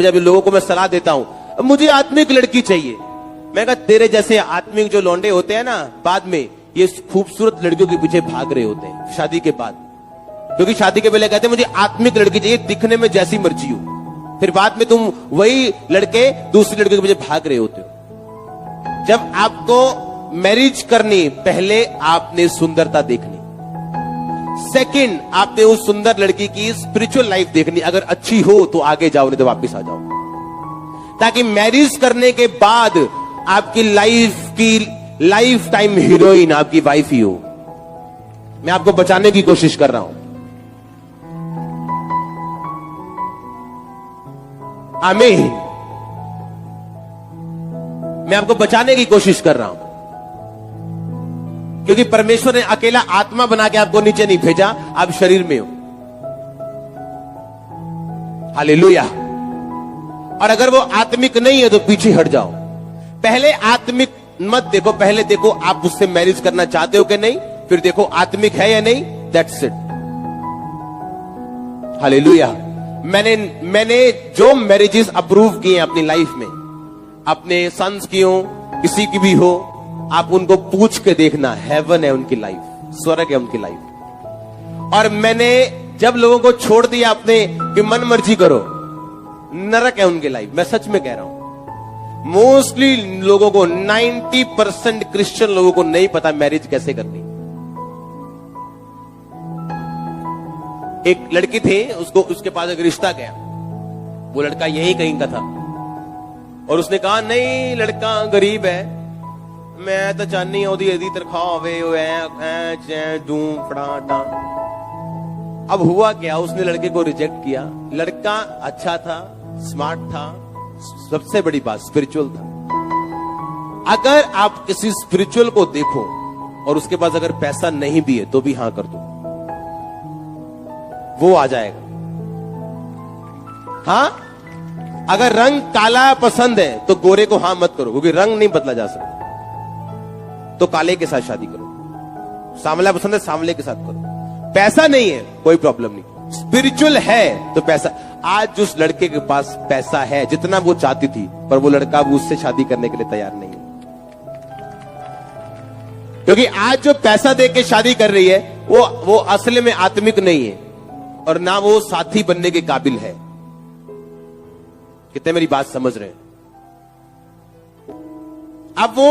जब लोगों को मैं सलाह देता हूं, मुझे आत्मिक लड़की चाहिए, मैं कहा तेरे जैसे आत्मिक जो लौंडे होते हैं ना, बाद में ये खूबसूरत लड़कियों के पीछे भाग रहे होते हैं शादी के बाद। क्योंकि शादी के पहले कहते हैं मुझे आत्मिक लड़की चाहिए, दिखने में जैसी मर्जी हो, फिर बाद में तुम वही लड़के दूसरी लड़कियों के पीछे भाग रहे होते हो। जब आपको मैरिज करनी, पहले आपने सुंदरता देखनी, सेकंड आपने उस सुंदर लड़की की स्पिरिचुअल लाइफ देखनी, अगर अच्छी हो तो आगे जाओ, नहीं तो वापस आ जाओ, ताकि मैरिज करने के बाद आपकी लाइफ टाइम हीरोइन आपकी वाइफ ही हो। मैं आपको बचाने की कोशिश कर रहा हूं। आमीन। मैं आपको बचाने की कोशिश कर रहा हूं, क्योंकि परमेश्वर ने अकेला आत्मा बना के आपको नीचे नहीं भेजा, आप शरीर में हो। हालेलुया। और अगर वो आत्मिक नहीं है तो पीछे हट जाओ। पहले आत्मिक मत देखो, पहले देखो आप उससे मैरिज करना चाहते हो कि नहीं, फिर देखो आत्मिक है या नहीं, दैट्स इट। हालेलुया। मैंने जो मैरिजेस अप्रूव किए अपनी लाइफ में, अपने सन्स की हो, किसी की भी हो, आप उनको पूछ के देखना, हेवन है उनकी लाइफ, स्वर्ग है उनकी लाइफ। और मैंने जब लोगों को छोड़ दिया अपने कि मन मर्जी करो, नरक है उनकी लाइफ। मैं सच में कह रहा हूं, मोस्टली लोगों को 90% क्रिश्चियन लोगों को नहीं पता मैरिज कैसे करनी। एक लड़की थी, उसके पास एक रिश्ता गया, वो लड़का यही कहीं का था, और उसने कहा नहीं लड़का गरीब है, मैं तो चाहनी ओदी यदि तनख्वाह होवे फड़ाटा। अब हुआ क्या, उसने लड़के को रिजेक्ट किया। लड़का अच्छा था, स्मार्ट था, सबसे बड़ी बात स्पिरिचुअल था। अगर आप किसी स्पिरिचुअल को देखो और उसके पास अगर पैसा नहीं भी है तो भी हां कर दो, वो आ जाएगा। हां, अगर रंग काला पसंद है तो गोरे को हां मत करो, क्योंकि रंग नहीं बदला जा सकता, तो काले के साथ शादी करो। सांवला पसंद है, सांवले के साथ करो। पैसा नहीं है कोई प्रॉब्लम नहीं, स्पिरिचुअल है तो पैसा। आज उस लड़के के पास पैसा है जितना वो चाहती थी, पर वो लड़का वो उससे शादी करने के लिए तैयार नहीं है, क्योंकि आज जो पैसा दे के शादी कर रही है वो असल में आत्मिक नहीं है, और ना वो साथी बनने के काबिल है। कितने मेरी बात समझ रहे हैं? अब वो